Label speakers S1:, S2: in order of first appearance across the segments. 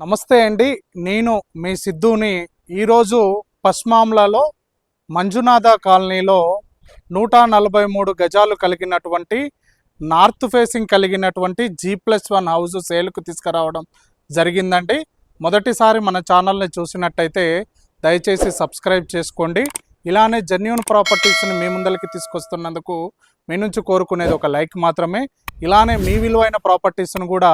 S1: నమస్తే అండి. నేను మీ సిద్ధుని. ఈరోజు పశ్చిమాంలలో మంజునాథ కాలనీలో 143 గజాలు కలిగినటువంటి నార్త్ ఫేసింగ్ కలిగినటువంటి G+1 హౌస్ సేల్కు తీసుకురావడం జరిగిందండి. మొదటిసారి మన ఛానల్ని చూసినట్టయితే దయచేసి సబ్స్క్రైబ్ చేసుకోండి. ఇలానే జెన్యూన్ ప్రాపర్టీస్ని మీ ముందరికి తీసుకొస్తున్నందుకు మీ నుంచి కోరుకునేది ఒక లైక్ మాత్రమే. ఇలానే మీ విలువైన ప్రాపర్టీస్ను కూడా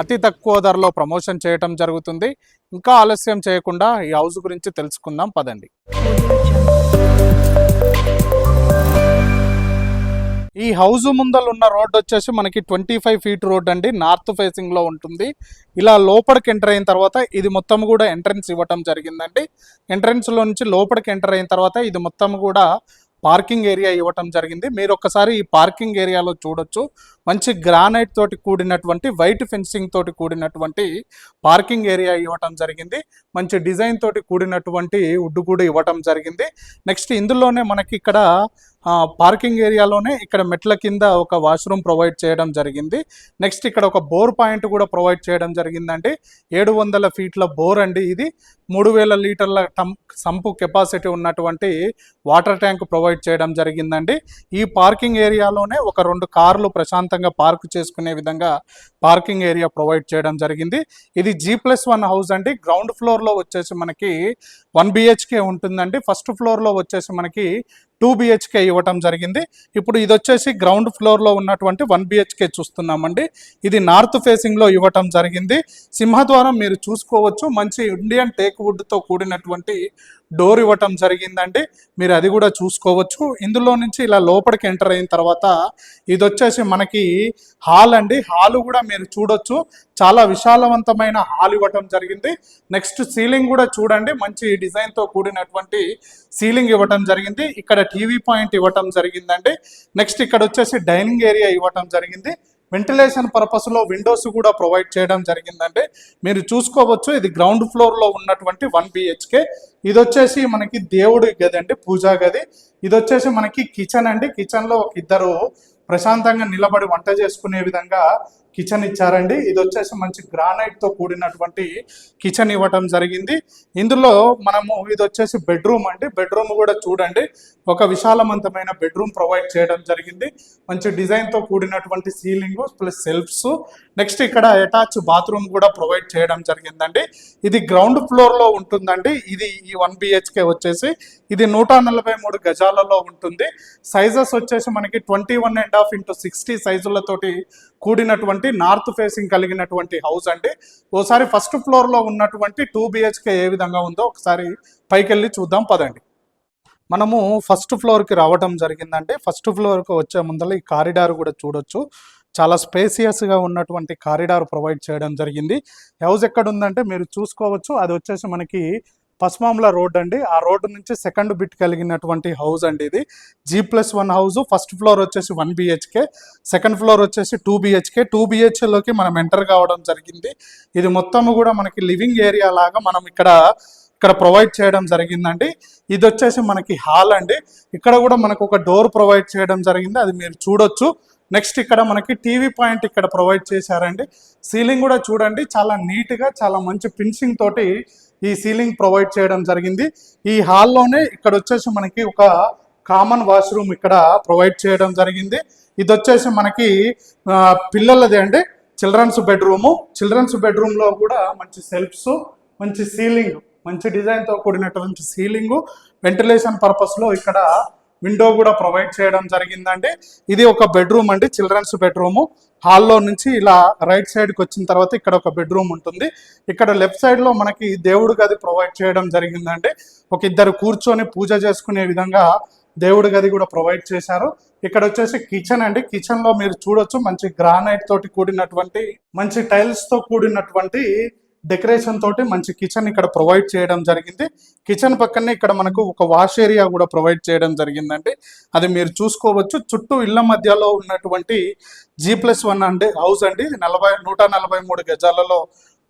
S1: అతి తక్కువ ధరలో ప్రమోషన్ చేయటం జరుగుతుంది. ఇంకా ఆలస్యం చేయకుండా ఈ హౌస్ గురించి తెలుసుకుందాం పదండి. ఈ హౌస్ ముందర ఉన్న రోడ్ వచ్చేసి మనకి 25 ఫీట్ రోడ్ అండి. నార్త్ ఫేసింగ్లో ఉంటుంది. ఇలా లోపలికి ఎంటర్ అయిన తర్వాత ఇది మొత్తం కూడా ఎంట్రన్స్ ఇవ్వటం జరిగిందండి. ఎంట్రన్స్లో నుంచి లోపలికి ఎంటర్ అయిన తర్వాత ఇది మొత్తం కూడా పార్కింగ్ ఏరియా ఇవ్వటం జరిగింది. మీరు ఒక్కసారి ఈ పార్కింగ్ ఏరియాలో చూడొచ్చు. మంచి గ్రానైట్ తోటి కూడినటువంటి వైట్ ఫెన్సింగ్ తోటి కూడినటువంటి పార్కింగ్ ఏరియా ఇవ్వటం జరిగింది. మంచి డిజైన్ తోటి కూడినటువంటి వుడ్ కూడా ఇవ్వటం జరిగింది. నెక్స్ట్ ఇందులోనే మనకి ఇక్కడ పార్కింగ్ ఏరియాలోనే ఇక్కడ మెట్ల కింద ఒక వాష్రూమ్ ప్రొవైడ్ చేయడం జరిగింది. నెక్స్ట్ ఇక్కడ ఒక బోర్ పాయింట్ కూడా ప్రొవైడ్ చేయడం జరిగిందండి. 700 ఫీట్ల బోర్ అండి. ఇది 3000 లీటర్ల సంపు కెపాసిటీ ఉన్నటువంటి వాటర్ ట్యాంక్ ప్రొవైడ్ చేయడం జరిగిందండి. ఈ పార్కింగ్ ఏరియాలోనే ఒక 2 కార్లు ప్రశాంతంగా పార్క్ చేసుకునే విధంగా పార్కింగ్ ఏరియా ప్రొవైడ్ చేయడం జరిగింది. ఇది G+1 హౌస్ అండి. గ్రౌండ్ ఫ్లోర్లో వచ్చేసి మనకి 1 BHK ఉంటుందండి. ఫస్ట్ ఫ్లోర్లో వచ్చేసి మనకి 2 BHK ఇవ్వటం జరిగింది. ఇప్పుడు ఇది వచ్చేసి గ్రౌండ్ ఫ్లోర్లో ఉన్నటువంటి 1 BHK చూస్తున్నామండి. ఇది నార్త్ ఫేసింగ్లో ఇవ్వటం జరిగింది. సింహద్వారం మీరు చూసుకోవచ్చు. మంచి ఇండియన్ టేక్ వుడ్తో కూడినటువంటి డోర్ ఇవ్వటం జరిగిందండి. మీరు అది కూడా చూసుకోవచ్చు. ఇందులో నుంచి ఇలా లోపలికి ఎంటర్ అయిన తర్వాత ఇది వచ్చేసి మనకి హాల్ అండి. హాల్ కూడా మీరు చూడొచ్చు. చాలా విశాలవంతమైన హాల్ ఇవ్వటం జరిగింది. నెక్స్ట్ సీలింగ్ కూడా చూడండి. మంచి డిజైన్తో కూడినటువంటి సీలింగ్ ఇవ్వటం జరిగింది. ఇక్కడ టీవీ పాయింట్ ఇవ్వటం జరిగిందండి. నెక్స్ట్ ఇక్కడ వచ్చేసి డైనింగ్ ఏరియా ఇవ్వటం జరిగింది. వెంటిలేషన్ పర్పస్లో విండోస్ కూడా ప్రొవైడ్ చేయడం జరిగిందండి. మీరు చూసుకోవచ్చు. ఇది గ్రౌండ్ ఫ్లోర్లో ఉన్నటువంటి 1 BHK. ఇది వచ్చేసి మనకి దేవుడి గది అండి, పూజా గది. ఇది వచ్చేసి మనకి కిచెన్ అండి. కిచెన్లో ఒక ఇద్దరు ప్రశాంతంగా నిలబడి వంట చేసుకునే విధంగా కిచెన్ ఇచ్చారండి. ఇది వచ్చేసి మంచి గ్రానైట్తో కూడినటువంటి కిచెన్ ఇవ్వటం జరిగింది. ఇందులో మనము ఇది వచ్చేసి బెడ్రూమ్ అండి. బెడ్రూమ్ కూడా చూడండి. ఒక విశాలవంతమైన బెడ్రూమ్ ప్రొవైడ్ చేయడం జరిగింది. మంచి డిజైన్తో కూడినటువంటి సీలింగ్ ప్లస్ సెల్ఫ్స్. నెక్స్ట్ ఇక్కడ అటాచ్ బాత్రూమ్ కూడా ప్రొవైడ్ చేయడం జరిగిందండి. ఇది గ్రౌండ్ ఫ్లోర్లో ఉంటుందండి. ఇది ఈ 1 BHK వచ్చేసి ఇది 143 గజాలలో ఉంటుంది. సైజెస్ వచ్చేసి మనకి 21.5 x 60 సైజులతోటి కూడినటువంటి నార్త్ ఫేసింగ్ కలిగినటువంటి హౌస్ అండి. ఓసారి ఫస్ట్ ఫ్లోర్లో ఉన్నటువంటి 2 BHK ఏ విధంగా ఉందో ఒకసారి పైకి వెళ్ళి చూద్దాం పదండి. మనము ఫస్ట్ ఫ్లోర్కి రావడం జరిగిందండి. ఫస్ట్ ఫ్లోర్కి వచ్చే ముందర ఈ కారిడార్ కూడా చూడొచ్చు. చాలా స్పేసియస్గా ఉన్నటువంటి కారిడార్ ప్రొవైడ్ చేయడం జరిగింది. హౌస్ ఎక్కడ ఉందంటే మీరు చూసుకోవచ్చు. అది వచ్చేసి మనకి పశ్చిమాంల రోడ్ అండి. ఆ రోడ్డు నుంచి సెకండ్ బిట్ కలిగినటువంటి హౌస్ అండి. ఇది G+1 హౌస్. ఫస్ట్ ఫ్లోర్ వచ్చేసి 1 BHK, సెకండ్ ఫ్లోర్ వచ్చేసి 2 BHK. 2 BHKలోకి మనం ఎంటర్ కావడం జరిగింది. ఇది మొత్తం కూడా మనకి లివింగ్ ఏరియా లాగా మనం ఇక్కడ ప్రొవైడ్ చేయడం జరిగిందండి. ఇది వచ్చేసి మనకి హాల్ అండి. ఇక్కడ కూడా మనకు ఒక డోర్ ప్రొవైడ్ చేయడం జరిగింది. అది మీరు చూడొచ్చు. నెక్స్ట్ ఇక్కడ మనకి టీవీ పాయింట్ ఇక్కడ ప్రొవైడ్ చేశారండి. సీలింగ్ కూడా చూడండి. చాలా నీట్గా చాలా మంచి ఫినిషింగ్ తోటి ఈ సీలింగ్ ప్రొవైడ్ చేయడం జరిగింది. ఈ హాల్లోనే ఇక్కడ వచ్చేసి మనకి ఒక కామన్ వాష్రూమ్ ఇక్కడ ప్రొవైడ్ చేయడం జరిగింది. ఇది వచ్చేసి మనకి పిల్లలదే అండి, చిల్డ్రన్స్ బెడ్రూము. చిల్డ్రన్స్ బెడ్రూమ్లో కూడా మంచి సెల్ఫ్స్, మంచి సీలింగ్, మంచి డిజైన్తో కూడినటువంటి సీలింగు. వెంటిలేషన్ పర్పస్లో ఇక్కడ విండో కూడా ప్రొవైడ్ చేయడం జరిగిందండి. ఇది ఒక బెడ్రూమ్ అండి, చిల్డ్రన్స్ బెడ్రూము. హాల్లో నుంచి ఇలా రైట్ సైడ్కి వచ్చిన తర్వాత ఇక్కడ ఒక బెడ్రూమ్ ఉంటుంది. ఇక్కడ లెఫ్ట్ సైడ్లో మనకి దేవుడి గది ప్రొవైడ్ చేయడం జరిగిందండి. ఒక ఇద్దరు కూర్చొని పూజ చేసుకునే విధంగా దేవుడి గది కూడా ప్రొవైడ్ చేశారు. ఇక్కడ వచ్చేసి కిచెన్ అండి. కిచెన్లో మీరు చూడొచ్చు. మంచి గ్రానైట్ తోటి కూడినటువంటి, మంచి టైల్స్తో కూడినటువంటి డెకరేషన్ తోటి మంచి కిచెన్ ఇక్కడ ప్రొవైడ్ చేయడం జరిగింది. కిచెన్ పక్కనే ఇక్కడ మనకు ఒక వాష్ ఏరియా కూడా ప్రొవైడ్ చేయడం జరిగిందండి. అది మీరు చూసుకోవచ్చు. చుట్టూ ఇళ్ల మధ్యలో ఉన్నటువంటి G+1 అండి హౌస్ అండి. 143 గజాలలో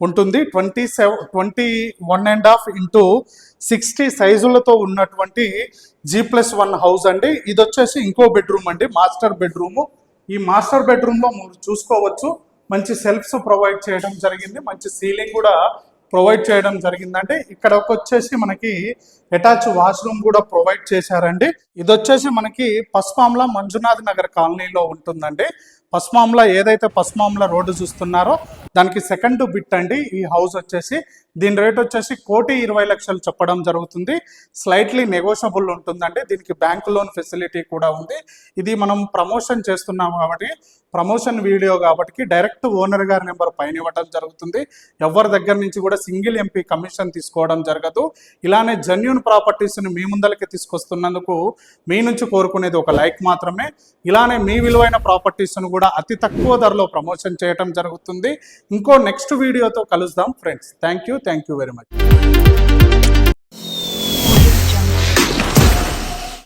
S1: ఉంటుంది. 21.5 x 60 సైజులతో ఉన్నటువంటి G+1 హౌస్ అండి. ఇది వచ్చేసి ఇంకో బెడ్రూమ్ అండి, మాస్టర్ బెడ్రూము. ఈ మాస్టర్ బెడ్రూమ్లో మీరు చూసుకోవచ్చు. మంచి సెల్ఫ్స్ ప్రొవైడ్ చేయడం జరిగింది. మంచి సీలింగ్ కూడా ప్రొవైడ్ చేయడం జరిగిందండి. ఇక్కడ వచ్చేసి మనకి అటాచ్ వాష్రూమ్ కూడా ప్రొవైడ్ చేశారండి. ఇది వచ్చేసి మనకి పస్మామ్ల మంజునాథ్ నగర్ కాలనీలో ఉంటుందండి. పస్మామ్ల ఏదైతే పస్మామ్ల రోడ్డు చూస్తున్నారో దానికి సెకండ్ బిట్ అండి ఈ హౌస్ వచ్చేసి. దీని రేట్ వచ్చేసి 1,20,00,000 చెప్పడం జరుగుతుంది. స్లైట్లీ నెగోషియబుల్ ఉంటుందండి. దీనికి బ్యాంక్ లోన్ ఫెసిలిటీ కూడా ఉంది. ఇది మనం ప్రమోషన్ చేస్తున్నాం కాబట్టి, ప్రమోషన్ వీడియో కాబట్టి డైరెక్ట్ ఓనర్ గారి నెంబర్ పైన ఇవ్వడం జరుగుతుంది. ఎవరి దగ్గర నుంచి కూడా సింగిల్ ఎంపీ కమిషన్ తీసుకోవడం జరగదు. ఇలానే జెన్యూన్ ప్రాపర్టీస్ని మీ ముందలకి తీసుకొస్తున్నందుకు మీ నుంచి కోరుకునేది ఒక లైక్ మాత్రమే. ఇలానే మీ విలువైన ప్రాపర్టీస్ను కూడా అతి తక్కువ ధరలో ప్రమోషన్ చేయడం జరుగుతుంది. ఇంకో నెక్స్ట్ వీడియోతో కలుద్దాం friends. Thank you very much.